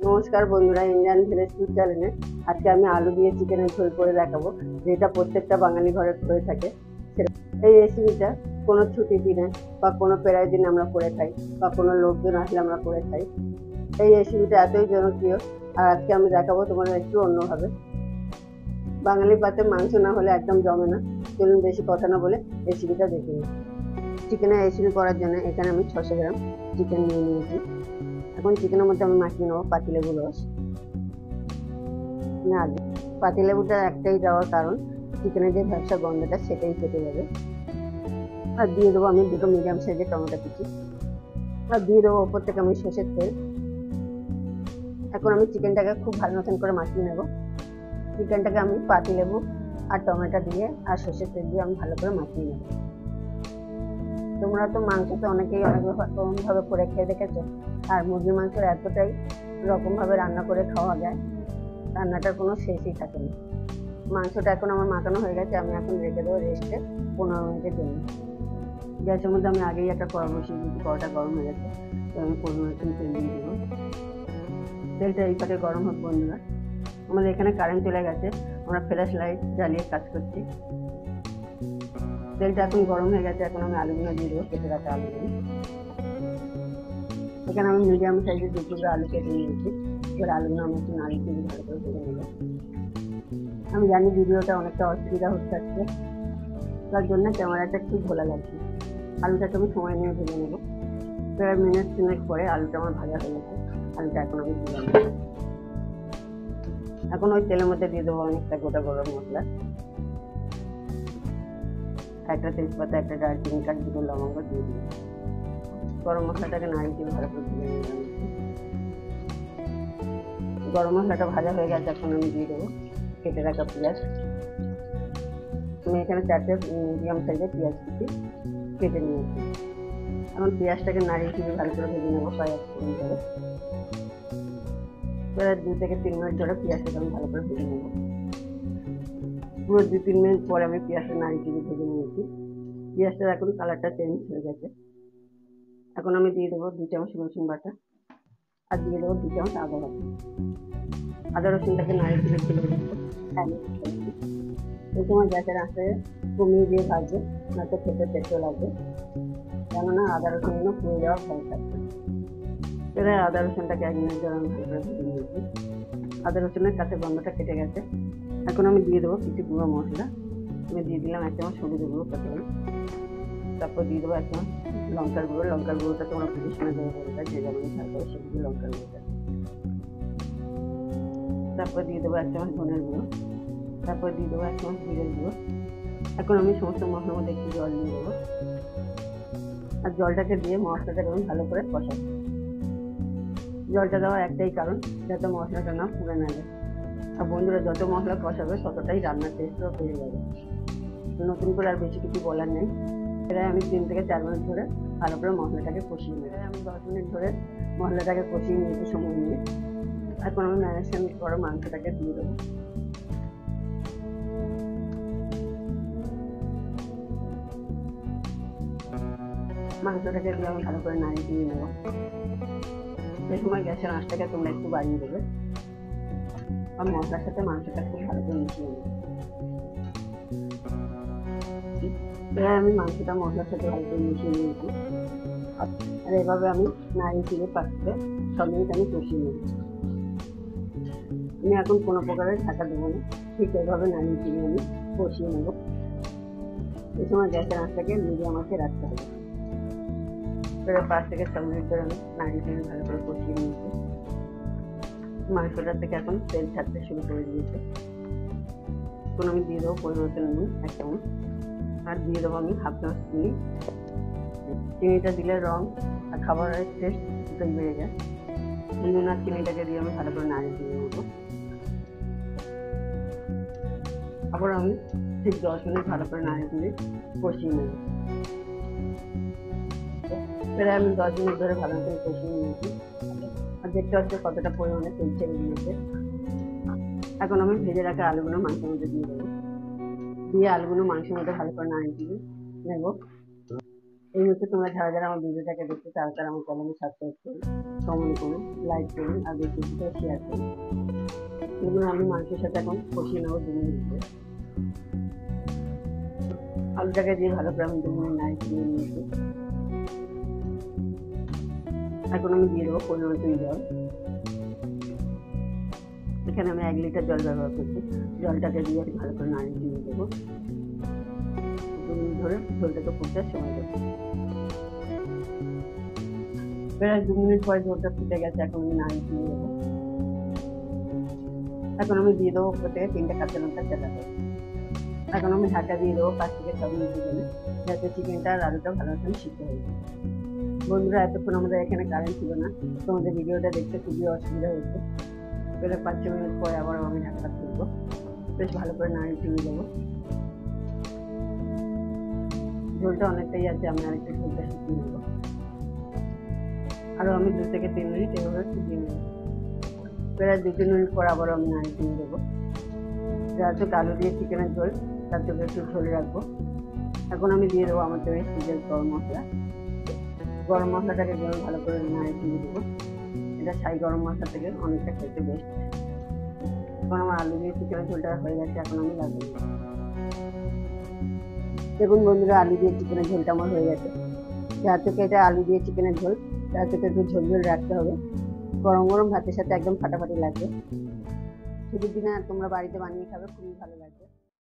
নমস্কার বন্ধুরা, Indian village food চ্যানেলে আজকে আমি আলু দিয়ে চিকেনের ঝোল করে দেখাবো, যেটা প্রত্যেকটা বাঙালি ঘরে হয়ে থাকে। এই রেসিপিটা কোনো ছুটির দিনে বা কোনো প্রায় দিনে আমরা করে খাই, বা কোনো লোকজন আসলে আমরা করে খাই। এই রেসিপিটা এতই জনপ্রিয়, আর আজকে আমি দেখাবো তোমাদের একটু অন্যভাবে। বাঙালি পাতে মাংস না হলে একদম জমে না। চলুন বেশি কথা না বলে রেসিপিটা দেখে নিই। চিকেনের রেসিপি করার জন্য এখানে আমি 600 গ্রাম চিকেন নিয়ে নিয়েছি। এখন চিকেনের মধ্যে আমি মাখিয়ে নেবো পাতিলেবু রস। না, পাতিলেবুটা একটাই দেওয়ার কারণ চিকেনের যে ভ্যাপসা গন্ধটা সেটাই কেটে যাবে। আর দিয়ে দেবো আমি 2 মিডিয়াম সাইজের টমেটো কুচি, আর দিয়ে দেবো ওপর থেকে আমি সর্ষের তেল। এখন আমি চিকেনটাকে খুব ভালো মতন করে মাখিয়ে নেবো। চিকেনটাকে আমি পাতিলেবু আর টমেটো দিয়ে আর সর্ষের তেল দিয়ে আমি ভালো করে মাখিয়ে নেবো। তোমরা তো মাংস তো অনেকেই অনেক রকমভাবে করে খেয়ে দেখেছো, আর মুরগির মাংস এতটাই রকমভাবে রান্না করে খাওয়া যায়, রান্নাটার কোনো শেষই থাকে না। মাংসটা এখন আমার মাখানো হয়ে গেছে, আমি এখন রেখে দেবো রেস্টে 15 মিনিটের জন্য। গ্যাসের মধ্যে আমি আগেই একটা কড়া বসিয়ে দিয়েছি, কড়াটা গরম হয়ে গেছে, তো আমি 15 মিনিট তেল দিয়ে দেবো। তেলটা এই পাটে গরম হোক বন্ধুরা। আমাদের এখানে কারেন্ট চলে গেছে, আমরা ফ্ল্যাশ লাইট জ্বালিয়ে কাজ করছি। তেলটা এখন গরম হয়ে গেছে, এখন আমি আলুগুলো দিয়ে দেবো, কেটে রাখা আলুগুলো। এখানে আমি মিডিয়াম সাইজের 2 টুকরো আলু কেটে নিয়েছি। এবার আলুগুলো আমি একটু নাড়িয়ে দিয়ে ভালো করে ভেজে নেবো। আমি জানি ভিডিওটা অনেকটা অসুবিধা হচ্ছে আজকে, তার জন্য ক্যামেরাটা একটু ঘোলা লাগছে। আলুটাকে আমি সময় নিয়ে ভেজে নেবো। প্রায় মিনিট 3 পরে আলুটা আমার ভাজা হয়ে গেছে। আলুটা এখন আমি তুলে নেবো। এখন ওই তেলের মধ্যে দিয়ে দেবো অনেকটা গোটা গরম মশলা, একটা তেজপাতা, একটা দারচিনি কাঠ, 2 লবঙ্গ দিয়ে দিই। গরম মশলাটাকে নাড়িয়ে দিয়ে ভালো করে ভেজে নিলাম। গরম মশলাটা ভাজা হয়ে গেছে, এখন আমি দিয়ে দেবো কেটে রাখা পেঁয়াজ। আমি এখানে 4টে মিডিয়াম সাইজের পেঁয়াজ কুচি কেটে নিয়েছি। এখন পেঁয়াজটাকে নাড়িয়ে দিয়ে ভালো করে ভেজে নেবো প্রায় 1 মিনিট ধরে। প্রায় 2 থেকে 3 মিনিট ধরে পেঁয়াজটাকে আমি ভালো করে ভেজে নেবো। পুরো 2-3 মিনিট পরে আমি পেঁয়াজটা নাড়িয়ে দিয়ে ভেজে নিয়েছি। পেঁয়াজটার এখন কালারটা চেঞ্জ হয়ে গেছে। এখন আমি দিয়ে দেবো 2 চামচ রসুন বাটা, আর দিয়ে দেবো 2 চামচ আদা বাটা। আদা রসুনটাকে নাড়িয়ে দিয়ে তুলে দেবো। এই সময় গ্যাসের আঁচে কমিয়ে দিয়ে ভাজবে, নয়তো খেতে তেতো লাগবে, কেননা আদা রসুনগুলো পুড়ে যাওয়ার ভয় থাকবে। এবার আদা রসুনটাকে 1 মিনিট ধরে আমি ভালো করে ভেজে নিয়েছি। আদা রসুনের কাঁচা গন্ধটা কেটে গেছে। এখন আমি দিয়ে দেবো কিছু গুঁড়ো মশলা। আমি দিয়ে দিলাম 1 চামচ হলুদ গুঁড়ো প্রথমে, তারপর দিয়ে দেবো 1 চামচ লঙ্কার গুঁড়ো। লঙ্কার গুঁড়োটা তোমরা বুঝে শুনে দেবো বলতে, যে যেমন তারপরে সেগুলো লঙ্কার গুঁড়োটা। তারপর দিয়ে দেবো 1 চামচ ধনের গুঁড়ো, তারপর দিয়ে দেবো 1 চামচ জিরের গুঁড়ো। এখন আমি সমস্ত মশলার মধ্যে একটু জল দিয়ে দেবো, আর জলটাকে দিয়ে মশলাটাকে আমি ভালো করে কষাবো। জলটা দেওয়ার একটাই কারণ, যাতে মশলাটা না পুড়ে না যায়। আর বন্ধুরা, যত মশলা কষাবে ততটাই রান্নার টেস্টও বেড়ে যাবে। নতুন করে আর বেশি কিছু বলার নেই। প্রায় আমি 3 থেকে 4 মিনিট ধরে ভালো করে মশলাটাকে কষিয়ে নেব। আমি 10 মিনিট ধরে মশলাটাকে কষিয়ে নিয়েছি সময় নিয়ে। এখন আমি ম্যারিনেশন করা মাংসটাকে দিয়ে দেবো। মাংসটাকে দিয়ে আমি ভালো করে নাড়িয়ে দিয়ে নেবো। সেই সময় গ্যাসের আঁচটাকে তোমরা একটু বাড়িয়ে দেবে, আর মশলার সাথে মাংসটা খুব ভালো করে মিশিয়ে নেবো। এবার আমি মাংসটা মশলার সাথে ভালো করে মিশিয়ে নিয়েছি, আর এভাবে আমি নাড়িয়ে দিয়ে পাশে সব মিনিট আমি কষিয়ে নেব। আমি এখন কোনো প্রকারের ঢাকা দেবো না, ঠিক এভাবে নাড়িয়ে দিয়ে আমি কষিয়ে নেব। এই সময় গ্যাসের আঁচটাকে মিডিয়াম আঁচে রাখতে হবে। এবার 5 থেকে 6 মিনিট ধরে আমি নাড়িয়ে দিয়ে ভালো করে কষিয়ে নিয়েছি। মাংসটার থেকে এখন তেল ছাড়তে শুরু করে দিয়েছে। এখন আমি দিয়ে দেবো পরিমাণ নুন 1 চামচ, আর দিয়ে দেবো আমি 1/2 চামচ চিনি। চিনিটা দিলে রং আর খাবারের টেস্ট দুটোই বেড়ে যায়। নুন আর চিনিটাকে দিয়ে আমি ভালো করে নাড়িয়ে দিয়ে নেবো। আবার আমি ঠিক 10 মিনিট ভালো করে নাড়িয়ে দিয়ে কষিয়ে নেব। প্রায় আমি 10 মিনিট ধরে ভালো করে কষিয়ে নিয়েছি, আর দেখতে পাচ্ছি কতটা পরিমাণে তেল ছেড়ে দিয়েছে। এখন আমি ভেজে রাখা আলুগুলো মাংসের মধ্যে দিয়ে দেবো। দিয়ে আলুগুলো মাংসের মধ্যে ভালো করে নাড়িয়ে দিয়ে নেব। এই হচ্ছে তোমরা যারা যারা আমার ভিডিওটাকে দেখছো তারা তারা আমার চ্যানেলে সাবস্ক্রাইব করুন, কমেন্ট করুন, লাইক করুন আর বেশি বেশি করে শেয়ার করুন। এগুলো আমি মাংসের সাথে এখন কষিয়ে নেবো 2 মিনিট ধরে। আলুটাকে দিয়ে ভালো করে আমি 2 মিনিট নাড়িয়ে দিয়ে নিয়েছি। এখন আমি দিয়ে দেবো পরিমাণ মতো জল। এখানে আমি 1 লিটার জল ব্যবহার করছি। জলটাকে দিয়ে আমি ভালো করে নাড়িয়ে দিয়ে দেবো। 2 মিনিট ধরে ঝোলটাকে ফুটতে সময় দেবো। প্রায় 2 মিনিট পরে ঝোলটা ফুটে গেছে। এখন আমি নাড়িয়ে দিয়ে দেবো। এখন আমি দিয়ে দেবো উপর থেকে 3টে কাঁচা লঙ্কা চেরা করে। এখন আমি ঢাকা দিয়ে দেবো 5 থেকে 6 মিনিটের জন্য, যাতে চিকেনটা আর আলুটা ভালো মতন সিদ্ধ হয়ে যায়। বন্ধুরা, এতক্ষণ আমাদের এখানে কারেন্ট ছিল না, তোমাদের ভিডিওটা দেখতে খুবই অসুবিধা হয়েছে। প্রায় 5-6 মিনিট পরে আবার আমি ঢাকাটা খুলবো, বেশ ভালো করে নাড়িয়ে দিয়ে দেবো। ঝোলটা অনেকটাই আছে, আমি আরেকটু ঝোলটা শুকিয়ে নেবো। আরও আমি 2 থেকে 3 মিনিট এভাবে শুকিয়ে নেবো। প্রায় 2-3 মিনিট পর আবারও আমি নাড়িয়ে দিয়ে দেবো। যেহেতু আলু দিয়ে চিকেনের ঝোল, তার জন্য একটু ঝোল রাখবো। এখন আমি দিয়ে দেবো আমার তৈরি সিজন গরম মশলা। গরম মশলাটাকে দিয়ে ভালো করে নাড়িয়ে দিয়ে দেবো। এটা ছাই গরম মশলা থেকে অনেকটা খেতে বেস্ট। এখন আমার আলু দিয়ে চিকেনের ঝোলটা হয়ে গেছে, এখন আমি লাগিয়ে দেবো। দেখুন বন্ধুরা, আলু দিয়ে চিকেনের ঝোলটা আমার হয়ে গেছে। যার থেকে এটা আলু দিয়ে চিকেনের ঝোল, তার থেকে একটু ঝোল ঝোল রাখতে হবে। গরম গরম ভাতের সাথে একদম ফাটাফাটি লাগবে। ছুটির দিনে তোমরা বাড়িতে বানিয়ে খাবে, খুবই ভালো লাগবে।